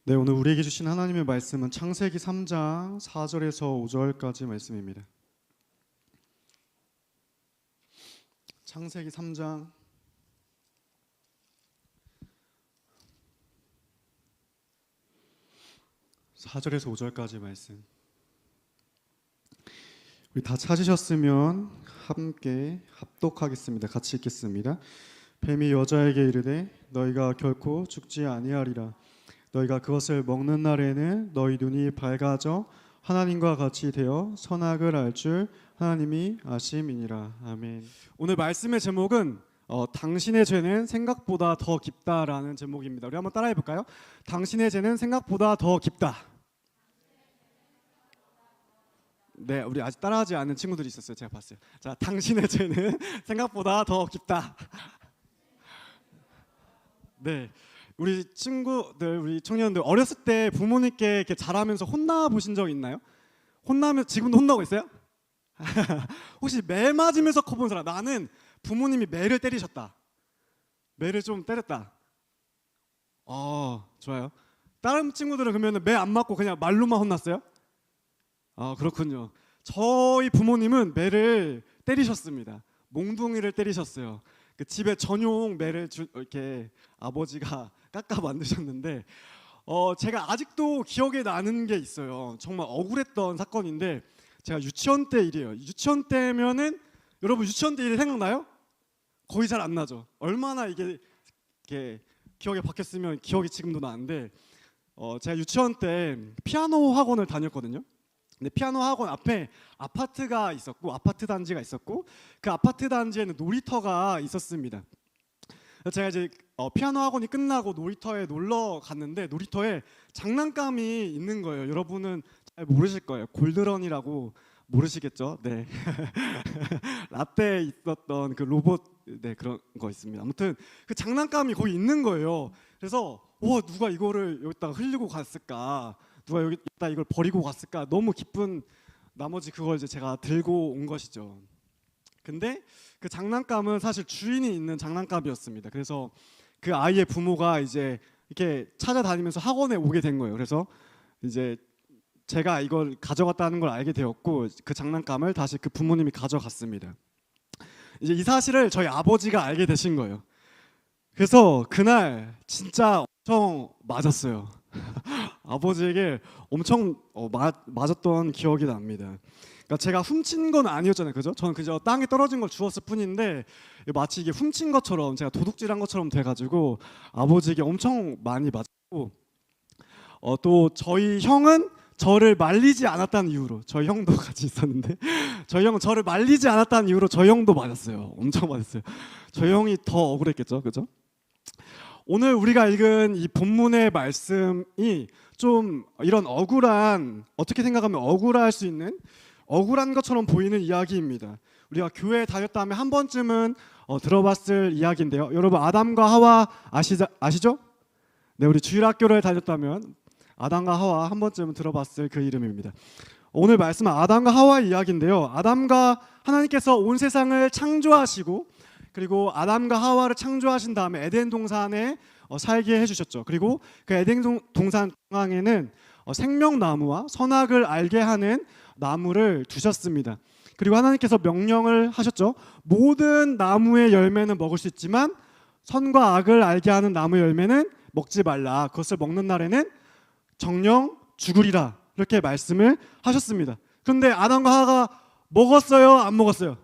네, 오늘 우리에게 주신 하나님의 말씀은 창세기 3장 4절에서 5절까지 말씀입니다. 창세기 3장 4절에서 5절까지 말씀. 우리 다 찾으셨으면 함께 합독하겠습니다. 같이 읽겠습니다. 뱀이 여자에게 이르되 너희가 결코 죽지 아니하리라. 너희가 그것을 먹는 날에는 너희 눈이 밝아져 하나님과 같이 되어 선악을 알 줄 하나님이 아심이니라. 아멘. 오늘 말씀의 제목은 당신의 죄는 생각보다 더 깊다라는 제목입니다. 우리 한번 따라해 볼까요? 당신의 죄는 생각보다 더 깊다. 네, 우리 아직 따라하지 않는 친구들이 있었어요. 제가 봤어요. 자, 당신의 죄는 생각보다 더 깊다. 네. 우리 친구들, 우리 청년들 어렸을 때 부모님께 이렇게 잘하면서 혼나 보신 적 있나요? 혼나면 지금도 혼나고 있어요? 혹시 매 맞으면서 커본 사람? 나는 부모님이 매를 때리셨다. 매를 좀 때렸다. 좋아요. 다른 친구들은 그러면 매 안 맞고 그냥 말로만 혼났어요? 그렇군요. 저희 부모님은 매를 때리셨습니다. 몽둥이를 때리셨어요. 그 집에 전용 매를 이렇게 아버지가 깎아 만드셨는데 제가 아직도 기억에 나는 게 있어요. 정말 억울했던 사건인데 제가 유치원 때 일이에요. 유치원 때면은 여러분 유치원 때 일 생각나요? 거의 잘 안 나죠. 얼마나 이게 기억에 박혔으면 기억이 지금도 나는데 제가 유치원 때 피아노 학원을 다녔거든요. 근데 피아노 학원 앞에 아파트가 있었고 아파트 단지가 있었고 그 아파트 단지에는 놀이터가 있었습니다. 제가 이제 피아노 학원이 끝나고 놀이터에 놀러 갔는데 놀이터에 장난감이 있는 거예요. 여러분은 잘 모르실 거예요. 골드런이라고 모르시겠죠? 네. 라떼에 있었던 그 로봇 그런 거 있습니다. 아무튼 그 장난감이 거기 있는 거예요. 그래서 누가 이거를 여기다가 흘리고 갔을까? 누가 여기다 이걸 버리고 갔을까? 너무 기쁜 나머지 그걸 이제 제가 들고 온 것이죠. 근데 그 장난감은 사실 주인이 있는 장난감이었습니다. 그래서 그 아이의 부모가 이제 이렇게 찾아다니면서 학원에 오게 된 거예요. 그래서 이제 제가 이걸 가져갔다는 걸 알게 되었고 그 장난감을 다시 그 부모님이 가져갔습니다. 이제 이 사실을 저희 아버지가 알게 되신 거예요. 그래서 그날 진짜 엄청 맞았어요. 아버지에게 엄청 맞았던 기억이 납니다. 그러니까 제가 훔친 건 아니었잖아요, 그죠? 저는 그저 땅에 떨어진 걸 주웠을 뿐인데 마치 이게 훔친 것처럼 제가 도둑질한 것처럼 돼가지고 아버지에게 엄청 많이 맞았고 또 저희 형은 저를 말리지 않았다는 이유로 저희 형도 같이 있었는데 저희 형은 저를 말리지 않았다는 이유로 저희 형도 맞았어요. 엄청 맞았어요. 저희 형이 더 억울했겠죠, 그죠? 오늘 우리가 읽은 이 본문의 말씀이 좀 이런 어떻게 생각하면 억울할 수 있는 억울한 것처럼 보이는 이야기입니다. 우리가 교회에 다녔다 하면 한 번쯤은 들어봤을 이야기인데요. 여러분 아담과 하와 아시죠? 네, 우리 주일학교를 다녔다면 아담과 하와 한 번쯤은 들어봤을 그 이름입니다. 오늘 말씀은 아담과 하와의 이야기인데요. 아담과 하나님께서 온 세상을 창조하시고 그리고 아담과 하와를 창조하신 다음에 에덴 동산에 살게 해주셨죠. 그리고 그 에덴 동산 중앙에는 생명나무와 선악을 알게 하는 나무를 두셨습니다. 그리고 하나님께서 명령을 하셨죠. 모든 나무의 열매는 먹을 수 있지만 선과 악을 알게 하는 나무의 열매는 먹지 말라. 그것을 먹는 날에는 정령 죽으리라. 이렇게 말씀을 하셨습니다. 그런데 아담과 하와가 먹었어요? 안 먹었어요?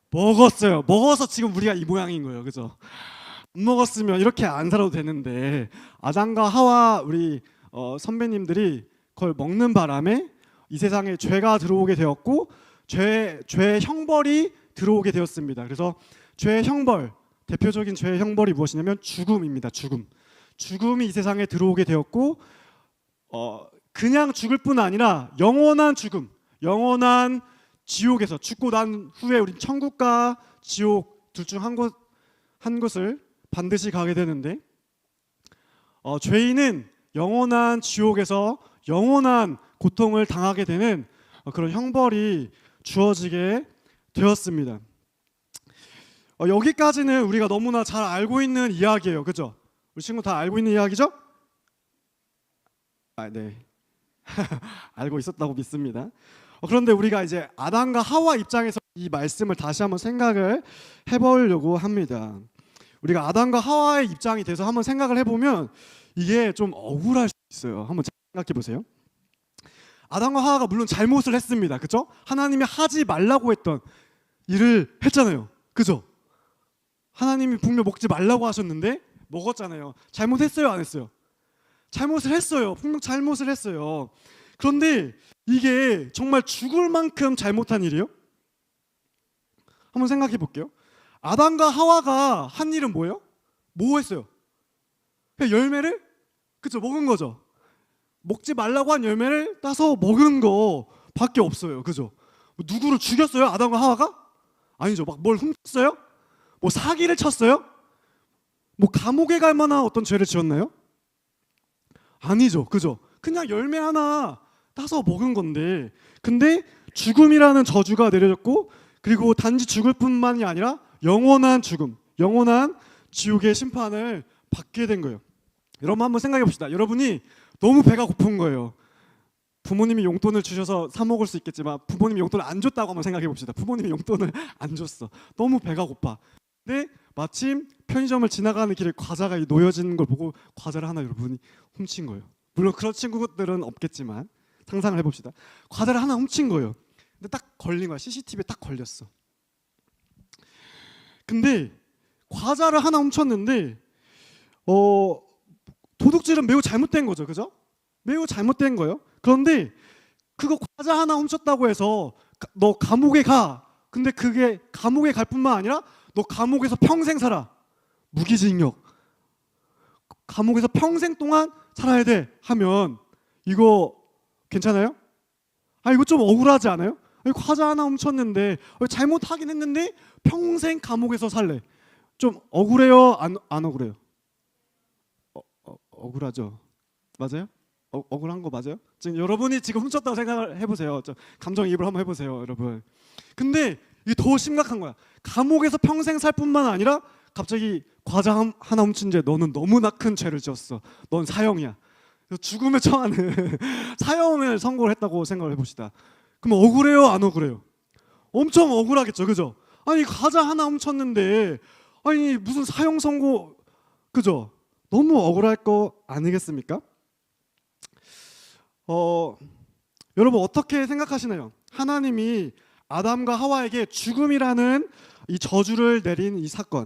먹었어요. 먹어서 지금 우리가 이 모양인 거예요. 그죠? 안 먹었으면 이렇게 안 살아도 되는데 아담과 하와 우리 선배님들이 그걸 먹는 바람에 이 세상에 죄가 들어오게 되었고 죄의 형벌이 들어오게 되었습니다. 그래서 죄의 형벌, 대표적인 죄의 형벌이 무엇이냐면 죽음입니다. 죽음이 이 세상에 들어오게 되었고 그냥 죽을 뿐 아니라 영원한 죽음, 영원한 지옥에서 죽고 난 후에 우린 천국과 지옥 둘 중 한 곳을 반드시 가게 되는데 죄인은 영원한 지옥에서 영원한 고통을 당하게 되는 그런 형벌이 주어지게 되었습니다. 여기까지는 우리가 너무나 잘 알고 있는 이야기예요. 그죠? 우리 친구 다 알고 있는 이야기죠? 네. 알고 있었다고 믿습니다. 그런데 우리가 이제 아담과 하와 입장에서 이 말씀을 다시 한번 생각을 해보려고 합니다. 우리가 아담과 하와의 입장이 돼서 한번 생각을 해보면 이게 좀 억울할 수 있어요. 한번 생각해 보세요. 아담과 하와가 물론 잘못을 했습니다. 그죠? 하나님이 하지 말라고 했던 일을 했잖아요. 그죠? 하나님이 분명 먹지 말라고 하셨는데 먹었잖아요. 잘못했어요? 안 했어요? 잘못을 했어요. 분명 잘못을 했어요. 그런데 이게 정말 죽을 만큼 잘못한 일이에요? 한번 생각해 볼게요. 아담과 하와가 한 일은 뭐예요? 뭐 했어요? 그냥 열매를 그쵸 먹은 거죠. 먹지 말라고 한 열매를 따서 먹은 거밖에 없어요. 그죠? 뭐 누구를 죽였어요? 아담과 하와가? 아니죠. 막 뭘 훔쳤어요? 뭐 사기를 쳤어요? 뭐 감옥에 갈 만한 어떤 죄를 지었나요? 아니죠. 그죠? 그냥 열매 하나 따서 먹은 건데, 근데 죽음이라는 저주가 내려졌고, 그리고 단지 죽을 뿐만이 아니라 영원한 죽음, 영원한 지옥의 심판을 받게 된 거예요. 여러분 한번 생각해 봅시다. 여러분이 너무 배가 고픈 거예요. 부모님이 용돈을 주셔서 사 먹을 수 있겠지만 부모님이 용돈을 안 줬다고 한번 생각해 봅시다. 부모님이 용돈을 안 줬어. 너무 배가 고파. 근데 마침 편의점을 지나가는 길에 과자가 놓여지는 걸 보고 과자를 하나 여러분이 훔친 거예요. 물론 그런 친구들은 없겠지만 상상을 해봅시다. 과자를 하나 훔친 거예요. 근데 딱 걸린 거야. CCTV에 딱 걸렸어. 근데 과자를 하나 훔쳤는데 도둑질은 매우 잘못된 거죠. 그죠? 매우 잘못된 거예요. 그런데 그거 과자 하나 훔쳤다고 해서 너 감옥에 가. 근데 그게 감옥에 갈 뿐만 아니라 너 감옥에서 평생 살아. 무기징역. 감옥에서 평생 동안 살아야 돼 하면 이거 괜찮아요? 이거 좀 억울하지 않아요? 과자 하나 훔쳤는데 잘못하긴 했는데 평생 감옥에서 살래. 좀 억울해요? 안 억울해요? 억울하죠. 맞아요? 억울한 거 맞아요? 지금 여러분이 지금 훔쳤다고 생각을 해보세요. 좀 감정이입을 한번 해보세요, 여러분. 근데 이게 더 심각한 거야. 감옥에서 평생 살 뿐만 아니라 갑자기 과자 하나 훔친 죄, 너는 너무나 큰 죄를 지었어. 넌 사형이야. 죽음에 처하는 사형을 선고를 했다고 생각을 해봅시다. 그럼 억울해요? 안 억울해요? 엄청 억울하겠죠, 그죠? 아니 과자 하나 훔쳤는데 아니 무슨 사형 선고, 그죠? 너무 억울할 거 아니겠습니까? 여러분 어떻게 생각하시나요? 하나님이 아담과 하와에게 죽음이라는 이 저주를 내린 이 사건.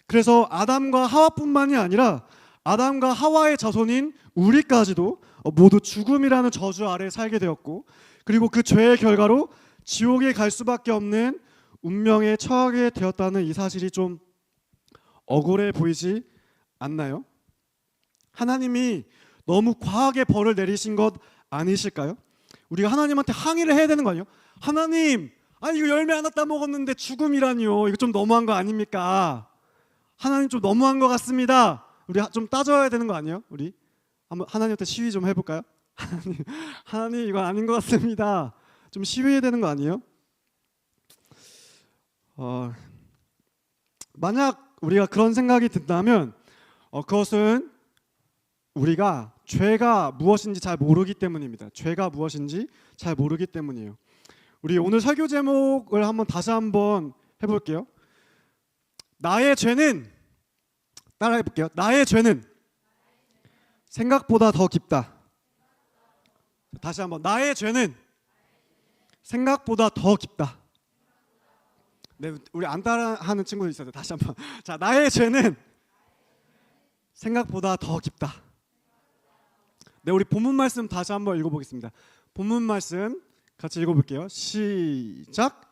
그래서 아담과 하와뿐만이 아니라 아담과 하와의 자손인 우리까지도 모두 죽음이라는 저주 아래 살게 되었고, 그리고 그 죄의 결과로 지옥에 갈 수밖에 없는 운명에 처하게 되었다는 이 사실이 좀 억울해 보이지 않나요? 하나님이 너무 과하게 벌을 내리신 것 아니실까요? 우리가 하나님한테 항의를 해야 되는 거 아니에요? 하나님, 이거 열매 하나 따먹었는데 죽음이라니요. 이거 좀 너무한 거 아닙니까? 하나님 좀 너무한 것 같습니다. 우리 좀 따져야 되는 거 아니에요? 우리 한번 하나님한테 시위 좀 해볼까요? 하나님 이건 아닌 것 같습니다. 좀 시위해야 되는 거 아니에요? 만약 우리가 그런 생각이 든다면 그것은 우리가 죄가 무엇인지 잘 모르기 때문입니다. 죄가 무엇인지 잘 모르기 때문이에요. 우리 오늘 설교 제목을 다시 한번 해볼게요. 나의 죄는, 따라해볼게요. 나의 죄는 생각보다 더 깊다. 다시 한번, 나의 죄는 생각보다 더 깊다. 네, 우리 안 따라하는 친구도 있어요. 다시 한번. 자, 나의 죄는 생각보다 더 깊다. 네, 우리 본문 말씀 다시 한번 읽어보겠습니다. 본문 말씀 같이 읽어볼게요. 시작.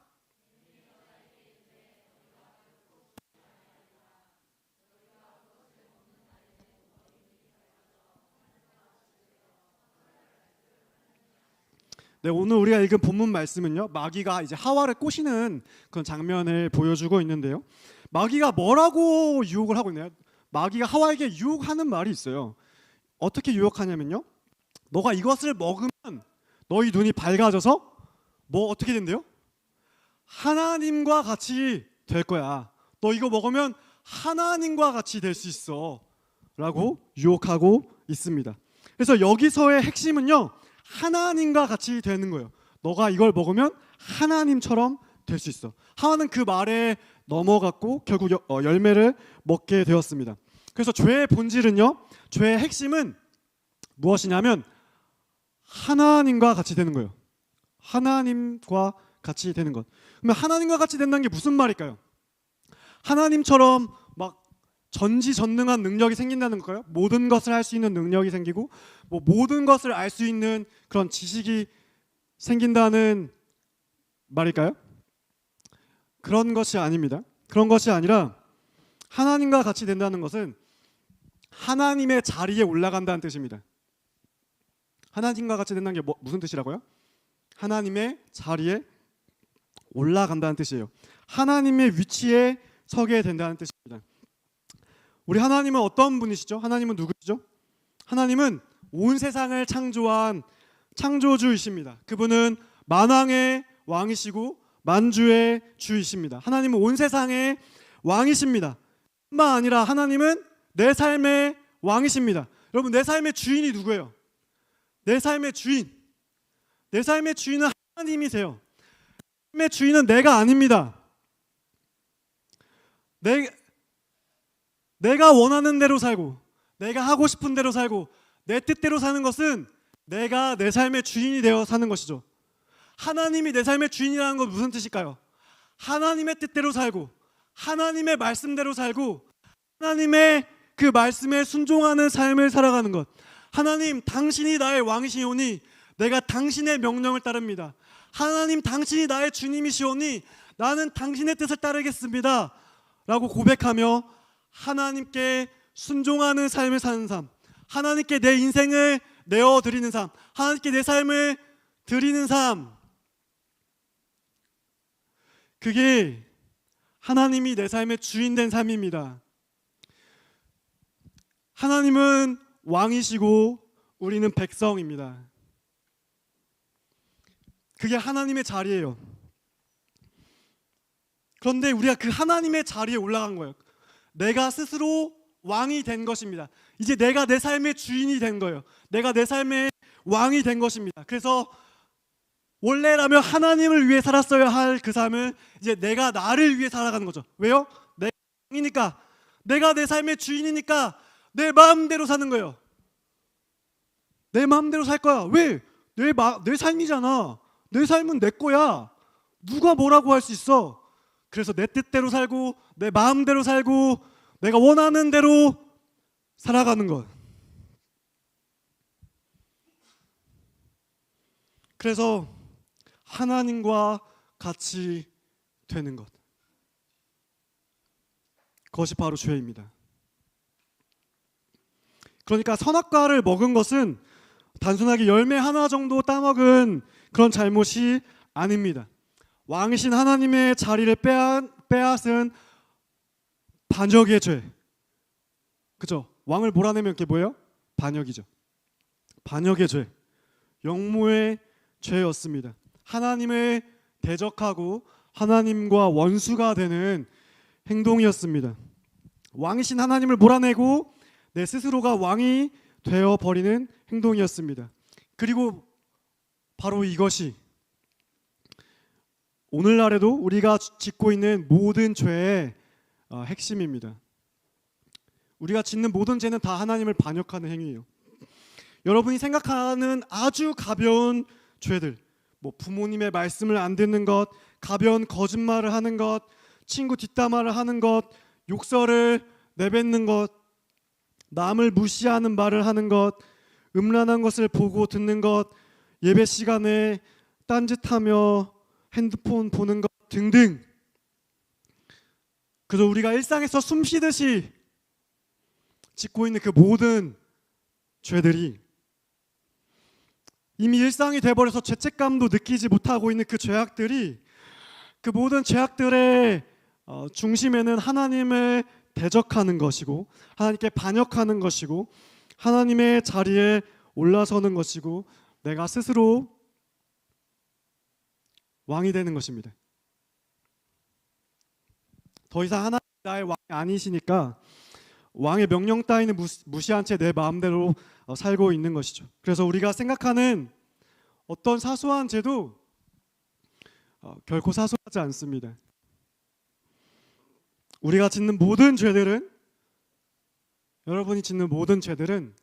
네, 오늘 우리가 읽은 본문 말씀은요, 마귀가 이제 하와를 꼬시는 그런 장면을 보여주고 있는데요. 마귀가 뭐라고 유혹을 하고 있나요? 마귀가 하와에게 유혹하는 말이 있어요. 어떻게 유혹하냐면요, 너가 이것을 먹으면 너희 눈이 밝아져서 뭐 어떻게 된대요? 하나님과 같이 될 거야. 너 이거 먹으면 하나님과 같이 될 수 있어 라고 유혹하고 있습니다. 그래서 여기서의 핵심은요, 하나님과 같이 되는 거예요. 너가 이걸 먹으면 하나님처럼 될 수 있어. 하와는 그 말에 넘어갔고 결국 열매를 먹게 되었습니다. 그래서 죄의 본질은요, 죄의 핵심은 무엇이냐면 하나님과 같이 되는 거예요. 하나님과 같이 되는 것. 그러면 하나님과 같이 된다는 게 무슨 말일까요? 하나님처럼 막 전지전능한 능력이 생긴다는 걸까요? 모든 것을 할 수 있는 능력이 생기고 뭐 모든 것을 알 수 있는 그런 지식이 생긴다는 말일까요? 그런 것이 아닙니다. 그런 것이 아니라 하나님과 같이 된다는 것은 하나님의 자리에 올라간다는 뜻입니다. 하나님과 같이 된다는 게 무슨 뜻이라고요? 하나님의 자리에 올라간다는 뜻이에요. 하나님의 위치에 서게 된다는 뜻입니다. 우리 하나님은 어떤 분이시죠? 하나님은 누구시죠? 하나님은 온 세상을 창조한 창조주이십니다. 그분은 만왕의 왕이시고 만주의 주이십니다. 하나님은 온 세상의 왕이십니다. 뿐만 아니라 하나님은 내 삶의 왕이십니다. 여러분, 내 삶의 주인이 누구예요? 내 삶의 주인. 내 삶의 주인은 하나님이세요. 삶의 주인은 내가 아닙니다. 내가 원하는 대로 살고 내가 하고 싶은 대로 살고 내 뜻대로 사는 것은 내가 내 삶의 주인이 되어 사는 것이죠. 하나님이 내 삶의 주인이라는 건 무슨 뜻일까요? 하나님의 뜻대로 살고 하나님의 말씀대로 살고 하나님의 그 말씀에 순종하는 삶을 살아가는 것. 하나님, 당신이 나의 왕이시오니 내가 당신의 명령을 따릅니다. 하나님, 당신이 나의 주님이시오니 나는 당신의 뜻을 따르겠습니다 라고 고백하며 하나님께 순종하는 삶을 사는 삶, 하나님께 내 인생을 내어드리는 삶, 하나님께 내 삶을 드리는 삶, 그게 하나님이 내 삶의 주인 된 삶입니다. 하나님은 왕이시고 우리는 백성입니다. 그게 하나님의 자리예요. 그런데 우리가 그 하나님의 자리에 올라간 거예요. 내가 스스로 왕이 된 것입니다. 이제 내가 내 삶의 주인이 된 거예요. 내가 내 삶의 왕이 된 것입니다. 그래서 원래라면 하나님을 위해 살았어야 할 그 삶을 이제 내가 나를 위해 살아가는 거죠. 왜요? 내가 왕이니까, 내가 내 삶의 주인이니까 내 마음대로 사는 거예요. 내 마음대로 살 거야. 왜? 내 삶이잖아. 내 삶은 내 거야. 누가 뭐라고 할 수 있어? 그래서 내 뜻대로 살고 내 마음대로 살고 내가 원하는 대로 살아가는 것. 그래서 하나님과 같이 되는 것. 그것이 바로 죄입니다. 그러니까 선악과를 먹은 것은 단순하게 열매 하나 정도 따먹은 그런 잘못이 아닙니다. 왕이신 하나님의 자리를 빼앗은 반역의 죄. 그죠? 왕을 몰아내면 그게 뭐예요? 반역이죠. 반역의 죄. 영모의 죄였습니다. 하나님을 대적하고 하나님과 원수가 되는 행동이었습니다. 왕이신 하나님을 몰아내고 내 스스로가 왕이 되어버리는 행동이었습니다. 그리고 바로 이것이 오늘날에도 우리가 짓고 있는 모든 죄의 핵심입니다. 우리가 짓는 모든 죄는 다 하나님을 반역하는 행위예요. 여러분이 생각하는 아주 가벼운 죄들, 뭐 부모님의 말씀을 안 듣는 것, 가벼운 거짓말을 하는 것, 친구 뒷담화를 하는 것, 욕설을 내뱉는 것, 남을 무시하는 말을 하는 것, 음란한 것을 보고 듣는 것, 예배 시간에 딴짓하며 핸드폰 보는 것 등등. 그래서 우리가 일상에서 숨쉬듯이 짓고 있는 그 모든 죄들이 이미 일상이 돼버려서 죄책감도 느끼지 못하고 있는 그 죄악들이, 그 모든 죄악들의 중심에는 하나님을 대적하는 것이고 하나님께 반역하는 것이고 하나님의 자리에 올라서는 것이고 내가 스스로 왕이 되는 것입니다. 더 이상 하나님 나의 왕이 아니시니까 왕의 명령 따위는 무시한 채 내 마음대로 살고 있는 것이죠. 그래서 우리가 생각하는 어떤 사소한 죄도 결코 사소하지 않습니다. 우리가 짓는 모든 죄들은, 여러분이 짓는 모든 죄들은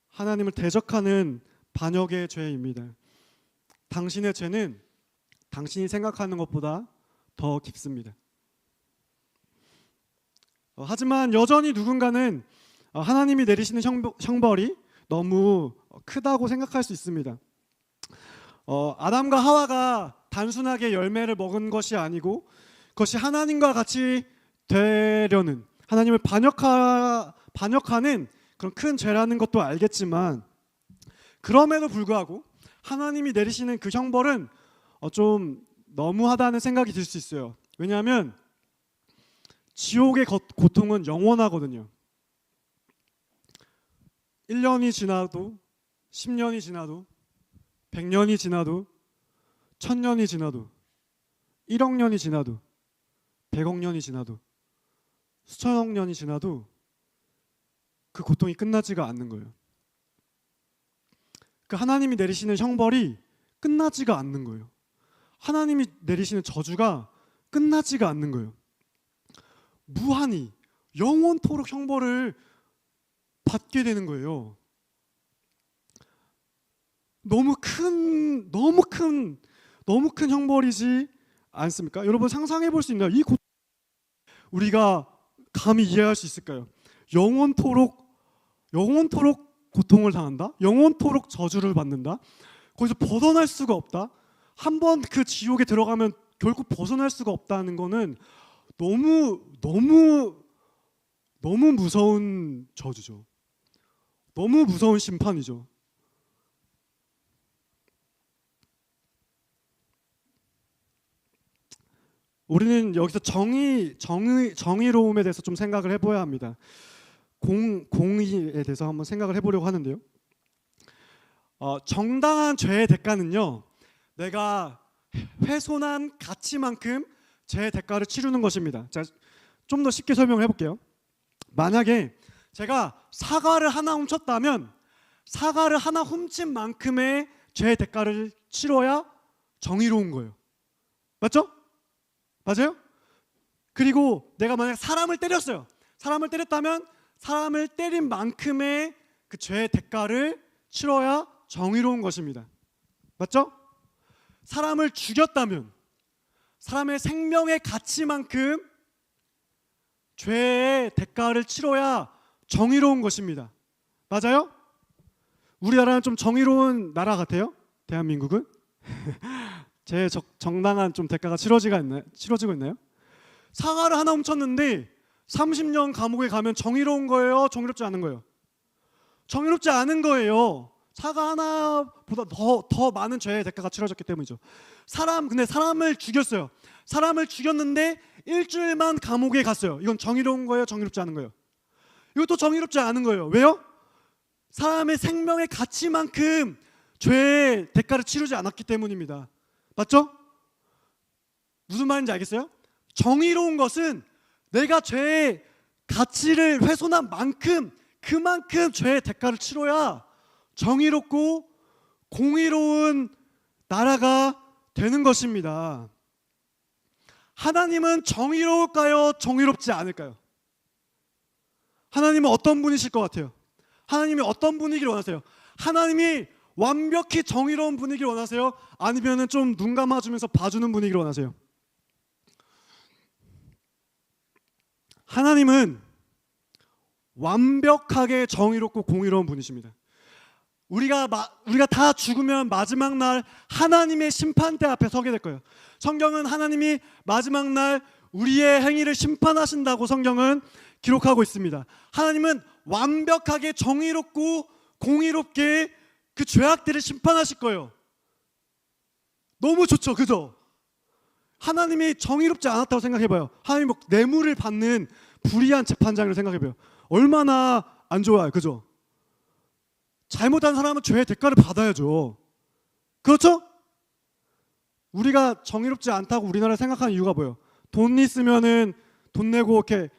하나님을 대적하는 반역의 죄입니다. 당신의 죄는 당신이 생각하는 것보다 더 깊습니다. 하지만 여전히 누군가는 하나님이 내리시는 형벌이 너무 크다고 생각할 수 있습니다. 아담과 하와가 단순하게 열매를 먹은 것이 아니고 그것이 하나님과 같이 되려는, 하나님을 반역하는 그런 큰 죄라는 것도 알겠지만, 그럼에도 불구하고 하나님이 내리시는 그 형벌은 좀 너무하다는 생각이 들 수 있어요. 왜냐하면 지옥의 고통은 영원하거든요. 1년이 지나도, 10년이 지나도, 100년이 지나도, 1000년이 지나도, 1억 년이 지나도, 100억 년이 지나도, 수천억 년이 지나도 그 고통이 끝나지가 않는 거예요. 그 하나님이 내리시는 형벌이 끝나지가 않는 거예요. 하나님이 내리시는 저주가 끝나지가 않는 거예요. 무한히 영원토록 형벌을 받게 되는 거예요. 너무 큰 형벌이지 않습니까? 여러분 상상해 볼 수 있나요? 이 고통 우리가 감히 이해할 수 있을까요? 영원토록 고통을 당한다? 영원토록 저주를 받는다? 거기서 벗어날 수가 없다? 한번 그 지옥에 들어가면 결국 벗어날 수가 없다는 거는 너무 무서운 저주죠. 너무 무서운 심판이죠. 우리는 여기서 정의로움에 대해서 좀 생각을 해봐야 합니다. 공의에 대해서 한번 생각을 해보려고 하는데요. 정당한 죄의 대가는요, 내가 훼손한 가치만큼 죄의 대가를 치르는 것입니다. 자, 좀 더 쉽게 설명을 해볼게요. 만약에 제가 사과를 하나 훔쳤다면 사과를 하나 훔친 만큼의 죄의 대가를 치러야 정의로운 거예요. 맞죠? 맞아요? 그리고 내가 만약 사람을 때렸어요. 사람을 때렸다면 사람을 때린 만큼의 그 죄의 대가를 치러야 정의로운 것입니다. 맞죠? 사람을 죽였다면 사람의 생명의 가치만큼 죄의 대가를 치러야 정의로운 것입니다. 맞아요? 우리나라는 좀 정의로운 나라 같아요? 대한민국은? 제 정당한 좀 대가가 치러지고 있나요? 사과를 하나 훔쳤는데 30년 감옥에 가면 정의로운 거예요? 정의롭지 않은 거예요? 정의롭지 않은 거예요. 사과 하나보다 더 많은 죄의 대가가 치러졌기 때문이죠. 근데 사람을 죽였어요. 사람을 죽였는데 일주일만 감옥에 갔어요. 이건 정의로운 거예요? 정의롭지 않은 거예요? 이것도 정의롭지 않은 거예요. 왜요? 사람의 생명의 가치만큼 죄의 대가를 치르지 않았기 때문입니다. 맞죠? 무슨 말인지 알겠어요? 정의로운 것은 내가 죄의 가치를 훼손한 만큼 그만큼 죄의 대가를 치러야 정의롭고 공의로운 나라가 되는 것입니다. 하나님은 정의로울까요? 정의롭지 않을까요? 하나님은 어떤 분이실 것 같아요? 하나님이 어떤 분이기를 원하세요? 하나님이 완벽히 정의로운 분이기를 원하세요? 아니면 좀 눈 감아주면서 봐주는 분이기를 원하세요? 하나님은 완벽하게 정의롭고 공의로운 분이십니다. 우리가 다 죽으면 마지막 날 하나님의 심판대 앞에 서게 될 거예요. 성경은 하나님이 마지막 날 우리의 행위를 심판하신다고 성경은 기록하고 있습니다. 하나님은 완벽하게 정의롭고 공의롭게 그 죄악들을 심판하실 거예요. 너무 좋죠, 그죠? 하나님이 정의롭지 않았다고 생각해봐요. 하나님이 뭐 뇌물을 받는 불의한 재판장을 생각해봐요. 얼마나 안 좋아요, 그죠? 잘못한 사람은 죄의 대가를 받아야죠. 그렇죠? 우리가 정의롭지 않다고 우리나라에 생각하는 이유가 뭐예요? 돈 있으면은 돈 내고 이렇게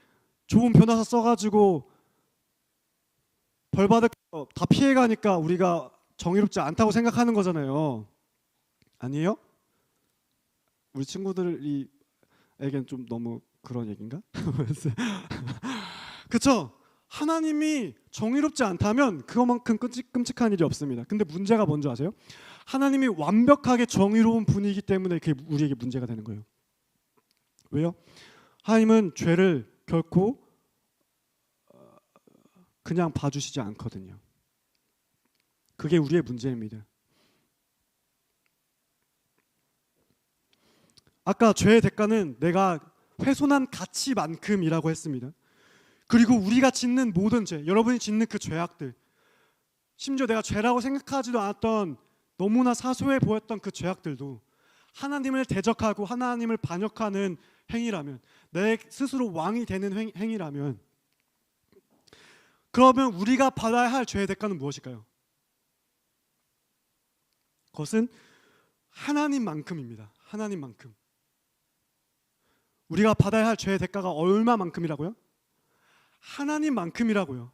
좋은 변호사 써가지고 벌 받을 거 다 피해가니까 우리가 정의롭지 않다고 생각하는 거잖아요. 아니에요? 우리 친구들에겐 좀 너무 그런 얘기인가? 그쵸? 하나님이 정의롭지 않다면 그것만큼 끔찍한 일이 없습니다. 근데 문제가 뭔지 아세요? 하나님이 완벽하게 정의로운 분이기 때문에 그게 우리에게 문제가 되는 거예요. 왜요? 하나님은 죄를 결코 그냥 봐주시지 않거든요. 그게 우리의 문제입니다. 아까 죄의 대가는 내가 훼손한 가치만큼이라고 했습니다. 그리고 우리가 짓는 모든 죄, 여러분이 짓는 그 죄악들, 심지어 내가 죄라고 생각하지도 않았던 너무나 사소해 보였던 그 죄악들도 하나님을 대적하고 하나님을 반역하는 행위라면, 내 스스로 왕이 되는 행위라면, 그러면 우리가 받아야 할 죄의 대가는 무엇일까요? 그것은 하나님만큼입니다. 하나님만큼. 우리가 받아야 할 죄의 대가가 얼마만큼이라고요? 하나님만큼이라고요.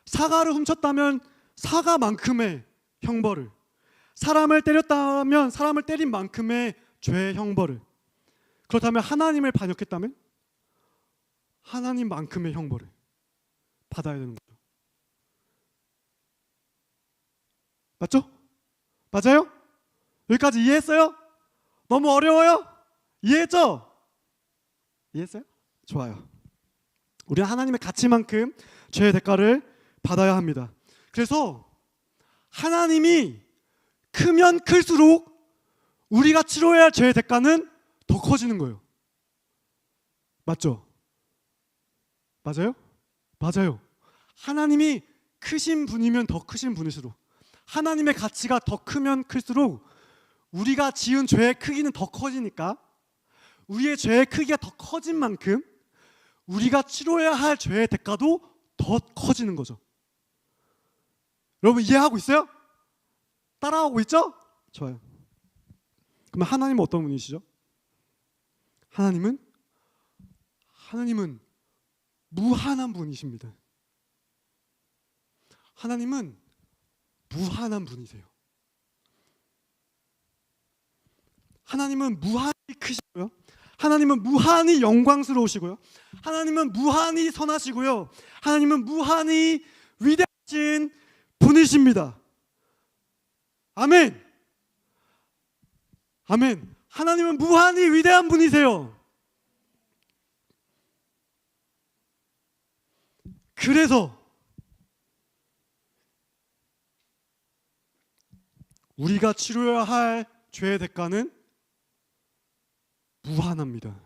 사과를 훔쳤다면 사과만큼의 형벌을, 사람을 때렸다면 사람을 때린 만큼의 죄의 형벌을, 그렇다면 하나님을 반역했다면 하나님만큼의 형벌을 받아야 되는 거죠. 맞죠? 맞아요? 여기까지 이해했어요? 너무 어려워요? 이해했죠? 이해했어요? 좋아요. 우리는 하나님의 가치만큼 죄의 대가를 받아야 합니다. 그래서 하나님이 크면 클수록 우리가 치러야 할 죄의 대가는 더 커지는 거예요. 맞죠? 맞아요? 맞아요. 하나님이 크신 분이면 더 크신 분일수록, 하나님의 가치가 더 크면 클수록 우리가 지은 죄의 크기는 더 커지니까, 우리의 죄의 크기가 더 커진 만큼 우리가 치러야 할 죄의 대가도 더 커지는 거죠. 여러분 이해하고 있어요? 따라하고 있죠? 좋아요. 그럼 하나님은 어떤 분이시죠? 하나님은 무한한 분이십니다. 하나님은 무한한 분이세요. 하나님은 무한히 크시고요. 하나님은 무한히 영광스러우시고요. 하나님은 무한히 선하시고요. 하나님은 무한히 위대하신 분이십니다. 아멘. 아멘. 하나님은 무한히 위대한 분이세요. 그래서 우리가 치러야 할 죄의 대가는 무한합니다.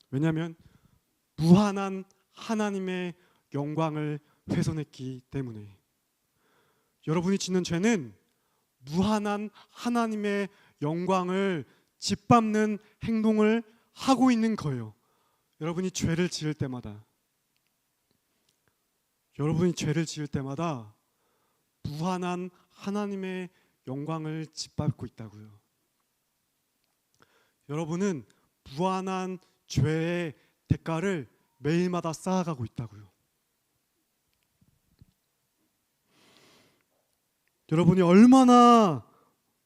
왜냐하면 무한한 하나님의 영광을 훼손했기 때문에. 여러분이 짓는 죄는 무한한 하나님의 영광을 짓밟는 행동을 하고 있는 거예요. 여러분이 죄를 지을 때마다 무한한 하나님의 영광을 짓밟고 있다고요. 여러분은 무한한 죄의 대가를 매일마다 쌓아가고 있다고요. 여러분이 얼마나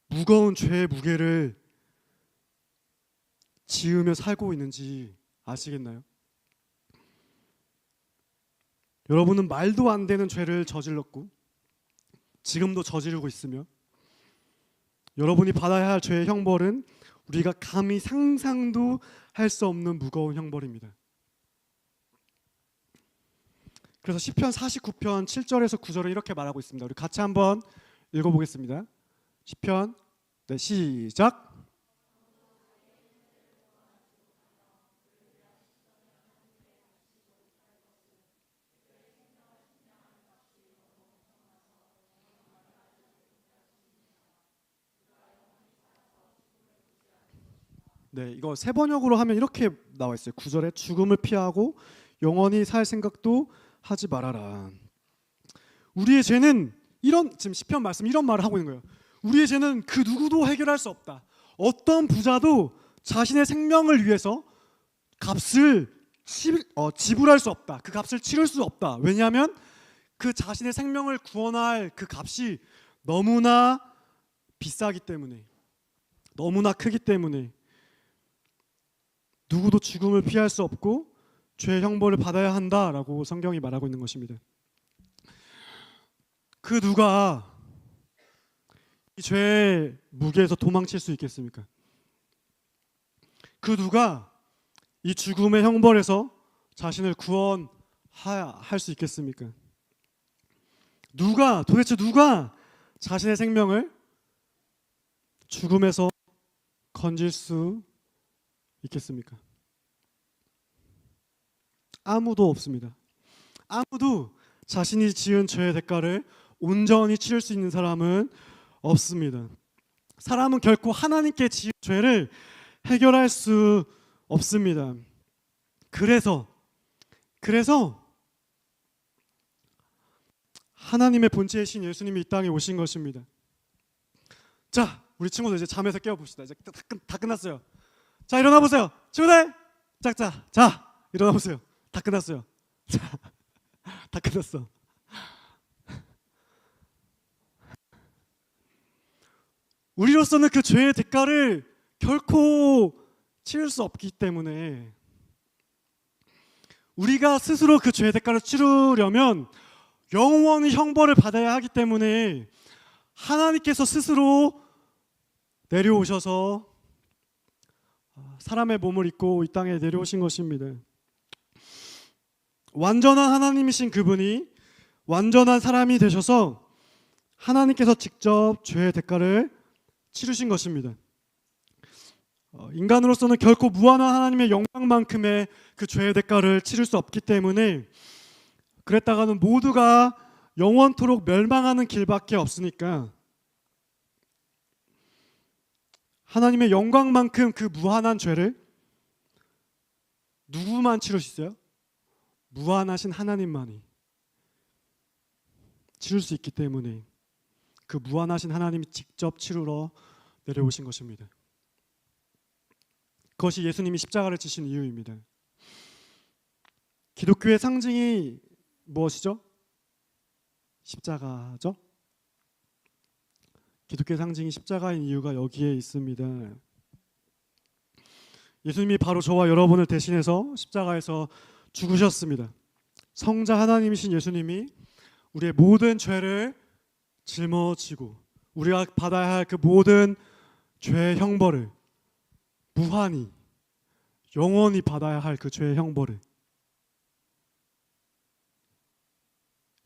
무거운 죄의 무게를 지으며 살고 있는지 아시겠나요? 여러분은 말도 안 되는 죄를 저질렀고 지금도 저지르고 있으며, 여러분이 받아야 할 죄의 형벌은 우리가 감히 상상도 할 수 없는 무거운 형벌입니다. 그래서 시편 49편 7절에서 9절에 이렇게 말하고 있습니다. 우리 같이 한번 읽어보겠습니다. 시편, 네, 시작. 네, 이거 세 번역으로 하면 이렇게 나와 있어요. 9절에 죽음을 피하고 영원히 살 생각도 하지 말아라. 우리의 죄는 지금 시편 말씀 이런 말을 하고 있는 거예요. 우리의 죄는 그 누구도 해결할 수 없다. 어떤 부자도 자신의 생명을 위해서 값을 지불할 수 없다. 그 값을 치를 수 없다. 왜냐하면 그 자신의 생명을 구원할 그 값이 너무나 비싸기 때문에, 너무나 크기 때문에 누구도 죽음을 피할 수 없고 죄의 형벌을 받아야 한다라고 성경이 말하고 있는 것입니다. 그 누가 이 죄의 무게에서 도망칠 수 있겠습니까? 그 누가 이 죽음의 형벌에서 자신을 구원할 수 있겠습니까? 도대체 누가 자신의 생명을 죽음에서 건질 수 있겠습니까? 아무도 없습니다. 아무도 자신이 지은 죄의 대가를 온전히 치를 수 있는 사람은 없습니다. 사람은 결코 하나님께 지은 죄를 해결할 수 없습니다. 그래서 하나님의 본체이신 예수님이 이 땅에 오신 것입니다. 자, 우리 친구들 이제 잠에서 깨워봅시다. 이제 다 끝났어요. 자, 일어나 보세요. 친구들, 자, 일어나 보세요. 다 끝났어요. 자, 다 끝났어. 우리로서는 그 죄의 대가를 결코 치를 수 없기 때문에, 우리가 스스로 그 죄의 대가를 치르려면 영원히 형벌을 받아야 하기 때문에 하나님께서 스스로 내려오셔서 사람의 몸을 입고 이 땅에 내려오신 것입니다. 완전한 하나님이신 그분이 완전한 사람이 되셔서 하나님께서 직접 죄의 대가를 치르신 것입니다. 인간으로서는 결코 무한한 하나님의 영광만큼의 그 죄의 대가를 치를 수 없기 때문에, 그랬다가는 모두가 영원토록 멸망하는 길밖에 없으니까 하나님의 영광만큼 그 무한한 죄를 누구만 치를 수 있어요? 무한하신 하나님만이 치를 수 있기 때문에 그 무한하신 하나님이 직접 치르러 내려오신 것입니다. 그것이 예수님이 십자가를 지신 이유입니다. 기독교의 상징이 무엇이죠? 십자가죠? 기독교의 상징이 십자가인 이유가 여기에 있습니다. 예수님이 바로 저와 여러분을 대신해서 십자가에서 죽으셨습니다. 성자 하나님이신 예수님이 우리의 모든 죄를 짊어지고 우리가 받아야 할 그 모든 죄의 형벌을 무한히 영원히 받아야 할 그 죄의 형벌을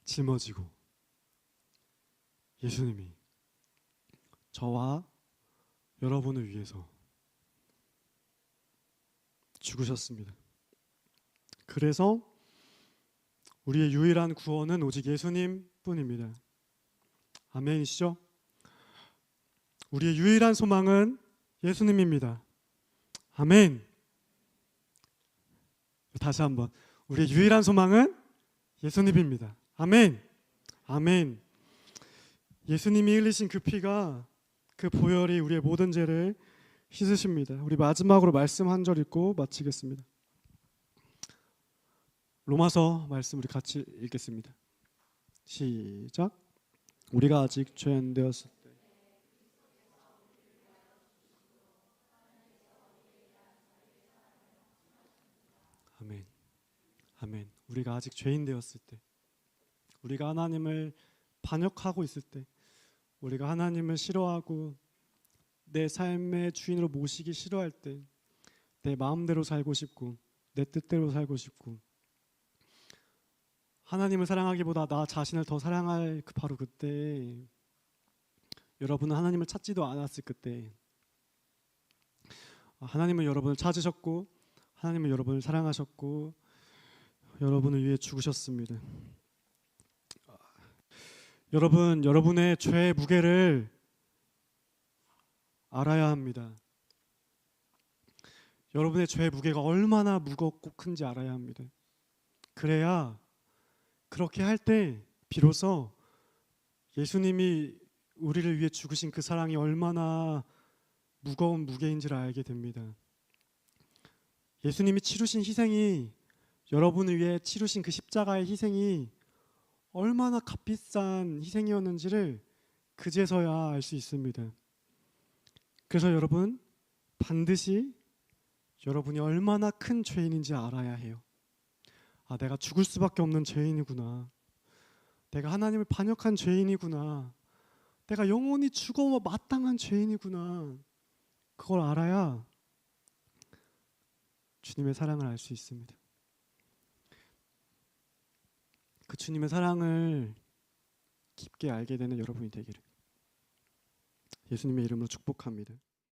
짊어지고 예수님이 저와 여러분을 위해서 죽으셨습니다. 그래서 우리의 유일한 구원은 오직 예수님 뿐입니다. 아멘이시죠? 우리의 유일한 소망은 예수님입니다. 아멘. 다시 한번, 우리의 유일한 소망은 예수님입니다. 아멘. 아멘. 예수님이 흘리신 그 피가, 그 보혈이 우리의 모든 죄를 씻으십니다. 우리 마지막으로 말씀 한 절 읽고 마치겠습니다. 로마서 말씀 우리 같이 읽겠습니다. 시작. 우리가 아직 죄 안 되었을 때 아멘. 아멘. 우리가 아직 죄인 되었을 때, 우리가 하나님을 반역하고 있을 때, 우리가 하나님을 싫어하고 내 삶의 주인으로 모시기 싫어할 때, 내 마음대로 살고 싶고 내 뜻대로 살고 싶고 하나님을 사랑하기보다 나 자신을 더 사랑할 바로 그때, 여러분은 하나님을 찾지도 않았을 그때 하나님은 여러분을 찾으셨고 하나님은 여러분을 사랑하셨고 여러분을 위해 죽으셨습니다. 여러분, 여러분의 죄의 무게를 알아야 합니다. 여러분의 죄의 무게가 얼마나 무겁고 큰지 알아야 합니다. 그래야 그렇게 할 때 비로소 예수님이 우리를 위해 죽으신 그 사랑이 얼마나 무거운 무게인지를 알게 됩니다. 예수님이 치르신 희생이 여러분을 위해 치르신 그 십자가의 희생이 얼마나 값비싼 희생이었는지를 그제서야 알 수 있습니다. 그래서 여러분, 반드시 여러분이 얼마나 큰 죄인인지 알아야 해요. 아, 내가 죽을 수밖에 없는 죄인이구나. 내가 하나님을 반역한 죄인이구나. 내가 영원히 죽어 마땅한 죄인이구나. 그걸 알아야 주님의 사랑을 알 수 있습니다. 그 주님의 사랑을 깊게 알게 되는 여러분이 되기를 예수님의 이름으로 축복합니다.